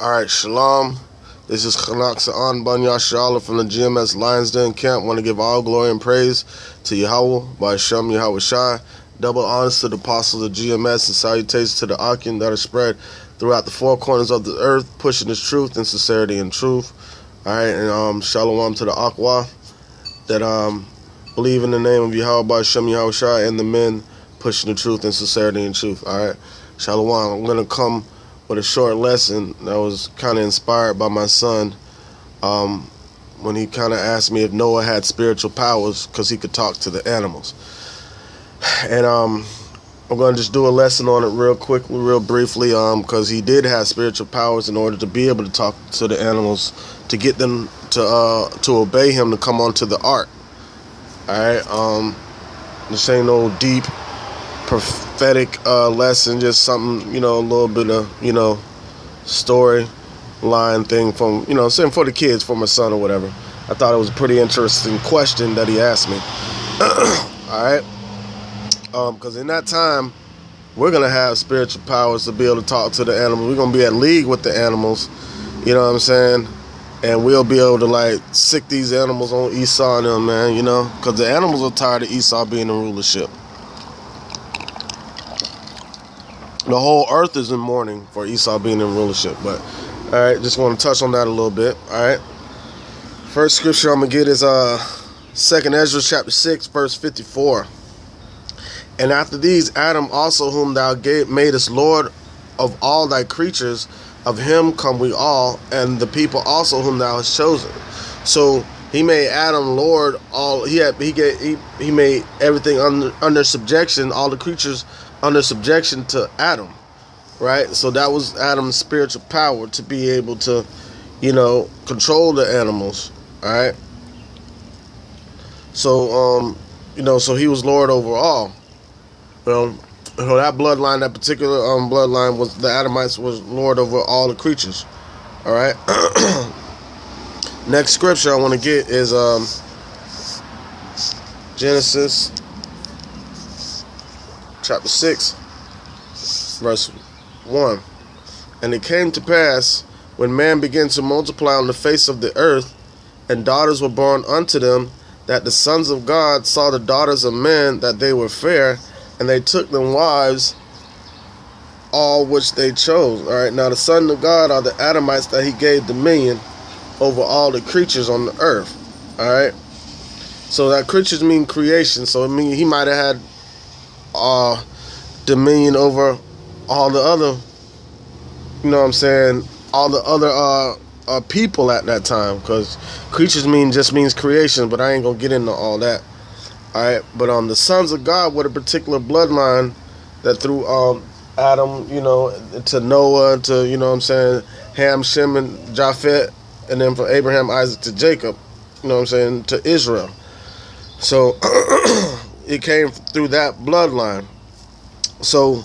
Alright, Shalom. This is Chanaksa'an Ban Yashala from the GMS Lions Den Camp. Want to give all glory and praise to Yahweh by Hashem Yahweh Shai. Double honors to the apostles of GMS and salutations to the Akim that are spread throughout the four corners of the earth, pushing this truth and sincerity and truth. Alright, and Shalom to the Aqua that believe in the name of Yahweh by Hashem Yahweh Shai and the men pushing the truth and sincerity and truth. Alright, Shalom. I'm going to come with a short lesson that was kind of inspired by my son when he kind of asked me if Noah had spiritual powers because he could talk to the animals. And I'm going to just do a lesson on it real quickly, real briefly, because he did have spiritual powers in order to be able to talk to the animals, to get them to obey him to come onto the ark. Alright, this ain't no deep prophetic lesson, just something, a little bit of, story line thing from, saying for the kids, for my son or whatever. I thought it was a pretty interesting question that he asked me. Alright, because in that time, we're going to have spiritual powers to be able to talk to the animals. We're going to be at league with the animals, you know what I'm saying? And we'll be able to, sick these animals on Esau and them, man, because the animals are tired of Esau being in rulership. The whole earth is in mourning for Esau being in rulership. But, all right, just want to touch on that a little bit. All right. First scripture I'm going to get is 2nd Ezra chapter 6, verse 54. And after these, Adam also, whom thou madest Lord of all thy creatures, of him come we all, and the people also whom thou hast chosen. So he made Adam Lord. He made everything under subjection, all the creatures under subjection to Adam, right? So that was Adam's spiritual power to be able to, control the animals, all right? So, so he was Lord over all. That bloodline, that particular bloodline was the Adamites was Lord over all the creatures, all right? Next scripture I want to get is Genesis chapter 6, verse 1. And it came to pass, when man began to multiply on the face of the earth, and daughters were born unto them, that the sons of God saw the daughters of men, that they were fair, and they took them wives, all which they chose. All right, now the sons of God are the Adamites that he gave dominion over all the creatures on the earth. All right, so that creatures mean creation, so it means he might have had dominion over all the other, all the other people at that time, because creatures just means creation, but I ain't gonna get into all that. Alright, but the sons of God were a particular bloodline that through Adam, to Noah, to Ham, Shem, and Japheth, and then from Abraham, Isaac to Jacob, to Israel. So it came through that bloodline. So,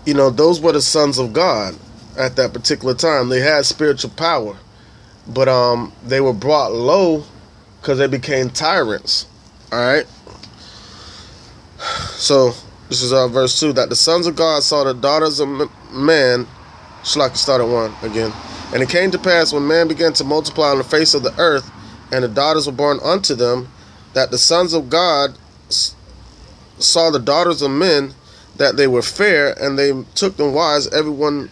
those were the sons of God at that particular time. They had spiritual power, but they were brought low because they became tyrants. All right. So this is verse 2, that the sons of God saw the daughters of man. Shlaki start at 1 again. And it came to pass, when man began to multiply on the face of the earth, and the daughters were born unto them, that the sons of God saw the daughters of men, that they were fair, and they took them wives, everyone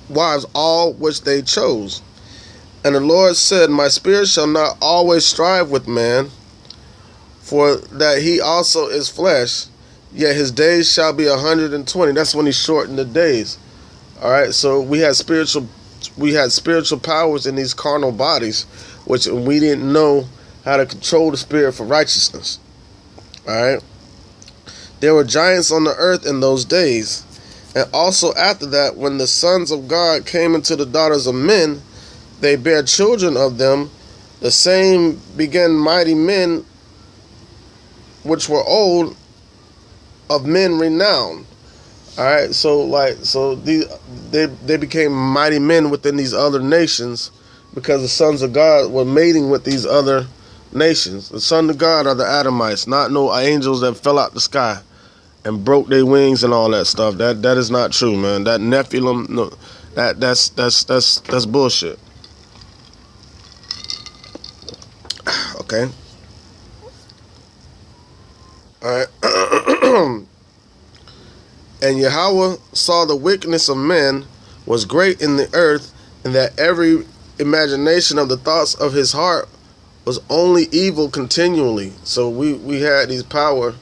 wives, all which they chose. And the Lord said, my spirit shall not always strive with man, for that he also is flesh, yet his days shall be 120. That's when he shortened the days. All right, so we had spiritual powers in these carnal bodies, which we didn't know how to control the spirit for righteousness. All right. There were giants on the earth in those days. And also after that, when the sons of God came into the daughters of men, they bare children of them. The same began mighty men, which were old, of men renowned. All right, so they became mighty men within these other nations, because the sons of God were mating with these other nations. The sons of God are the Adamites, not no angels that fell out the sky. and broke their wings and all that stuff. That is not true, man. That Nephilim, no, that's bullshit. Okay. All right. And Yahweh saw the wickedness of men was great in the earth, and that every imagination of the thoughts of his heart was only evil continually. So we had these powers.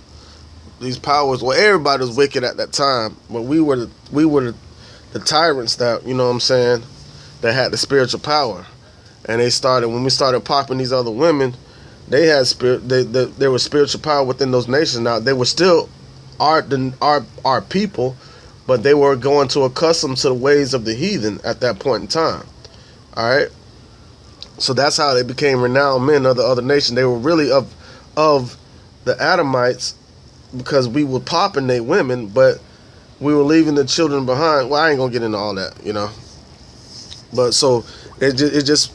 Well, everybody was wicked at that time, but we were the tyrants that, you know what I'm saying, that had the spiritual power. And when we started popping these other women, they had there was spiritual power within those nations. Now they were still our people, but they were going to accustom to the ways of the heathen at that point in time. All right, so that's how they became renowned men of the other nation. They were really of the Adamites, because we were popping their women, but we were leaving the children behind. Well, I ain't gonna get into all that, you know. But so it just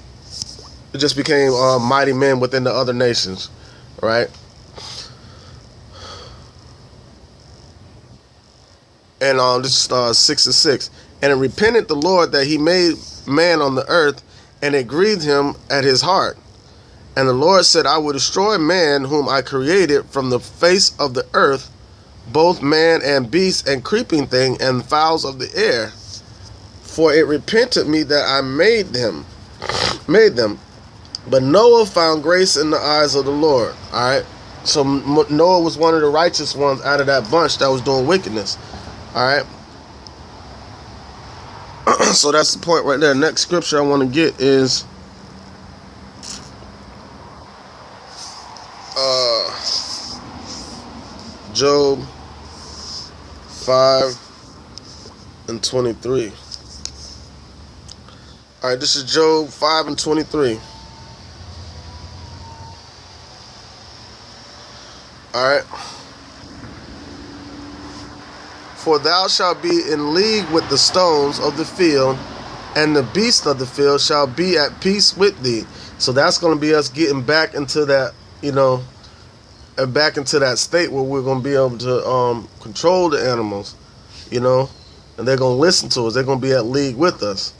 became mighty men within the other nations, right? And this is 6 and 6. And it repented the Lord that he made man on the earth, and it grieved him at his heart. And the Lord said, I will destroy man whom I created from the face of the earth, both man and beast and creeping thing and fowls of the air. For it repented me that I made them. But Noah found grace in the eyes of the Lord. All right. So Noah was one of the righteous ones out of that bunch that was doing wickedness. All right. So that's the point right there. Next scripture I want to get is Job 5 and 23. All right, this is Job 5 and 23. All right. For thou shalt be in league with the stones of the field, and the beasts of the field shall be at peace with thee. So that's going to be us getting back into that, you know, and back into that state where we're going to be able to control the animals, you know, and they're going to listen to us. They're going to be at league with us.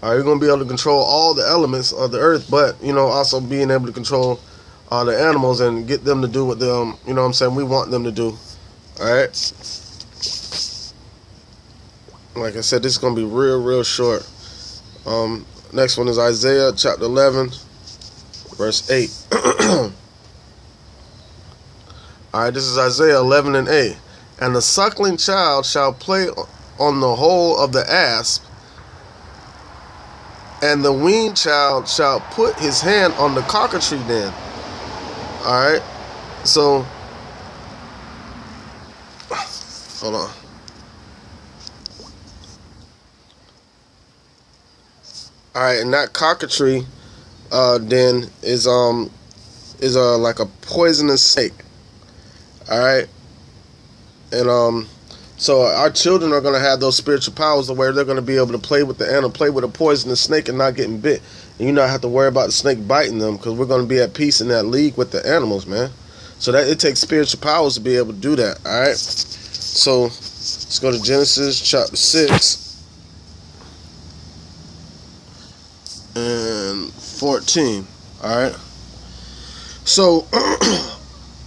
All right, we're going to be able to control all the elements of the earth, but, you know, also being able to control the animals and get them to do what them, you know what I'm saying, we want them to do. All right. Like I said, this is going to be real short. Next one is Isaiah chapter 11, verse 8. All right, this is Isaiah 11 and 8. And the suckling child shall play on the hole of the asp, and the weaned child shall put his hand on the cockatrice den. All right, so hold on. All right, and that cockatrice den is like a poisonous snake. All right, and so our children are going to have those spiritual powers where they're going to be able to play with the animal, play with a poisonous snake, and not getting bit. And you not have to worry about the snake biting them, because we're going to be at peace in that league with the animals, man. So that it takes spiritual powers to be able to do that. All right. So let's go to Genesis chapter 6 and 14. All right. So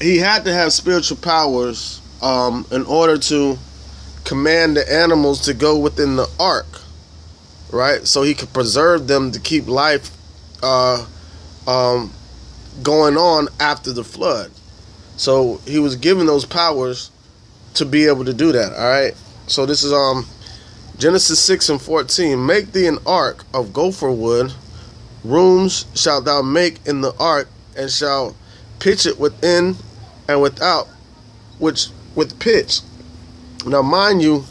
he had to have spiritual powers in order to command the animals to go within the ark, right? So he could preserve them to keep life going on after the flood. So he was given those powers to be able to do that. All right. So this is Genesis 6 and 14. Make thee an ark of gopher wood. Rooms shalt thou make in the ark, and shall pitch it within and without, which with pitch. Now, mind you,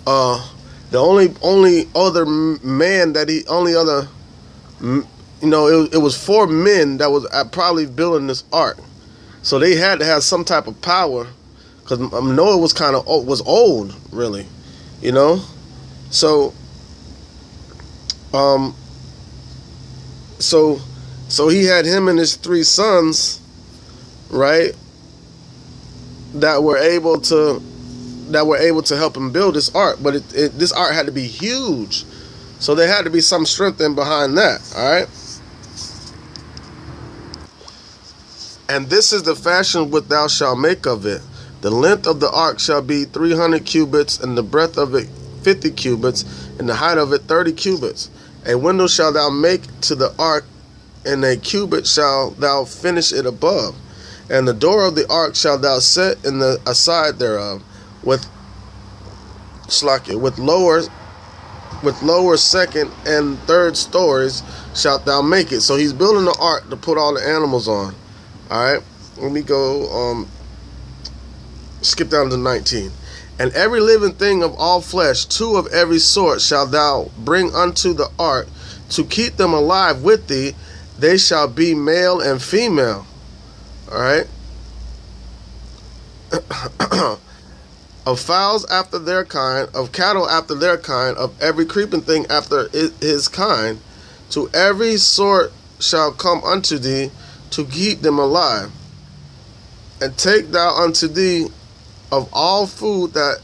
the only other man that it was 4 men that was probably building this ark. So they had to have some type of power, because Noah was was old, really, you know. So, so he had him and his 3 sons, right, that were able to that were able to help him build this ark, but this ark had to be huge. So there had to be some strength in behind that, all right? And this is the fashion which thou shalt make of it. The length of the ark shall be 300 cubits, and the breadth of it 50 cubits, and the height of it 30 cubits. A window shalt thou make to the ark, and a cubit shalt thou finish it above. And the door of the ark shalt thou set in the aside thereof, with lower, second, and third stories shalt thou make it. So he's building the ark to put all the animals on. All right, let me go skip down to 19. And every living thing of all flesh, 2 of every sort, shalt thou bring unto the ark, to keep them alive with thee. They shall be male and female. All right. Of fowls after their kind, of cattle after their kind, of every creeping thing after his kind, to every sort shall come unto thee, to keep them alive. And take thou unto thee of all food that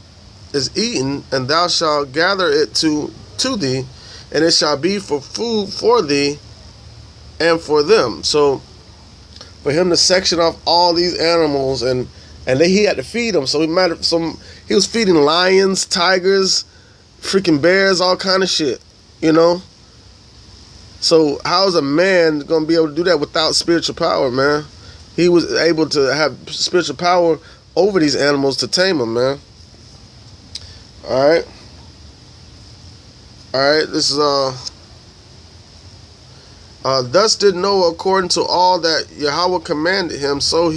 is eaten, and thou shalt gather it to thee, and it shall be for food for thee and for them. So for him to section off all these animals, and then he had to feed them. So he was feeding lions, tigers, freaking bears, all kind of shit, you know. So how is a man gonna be able to do that without spiritual power, man? He was able to have spiritual power over these animals to tame them, man. All right. This is thus did Noah according to all that Yahweh commanded him, so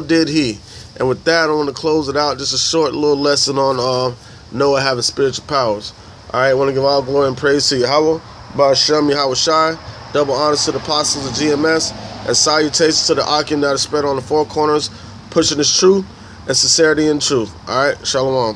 did he. And with that, I want to close it out. Just a short little lesson on Noah having spiritual powers. All right, I want to give all glory and praise to Yahweh, Ba'ashem Yahweh Shai. Double honors to the apostles of GMS, and salutations to the Akim that is spread on the 4 corners, pushing this truth and sincerity in truth. All right, Shalom.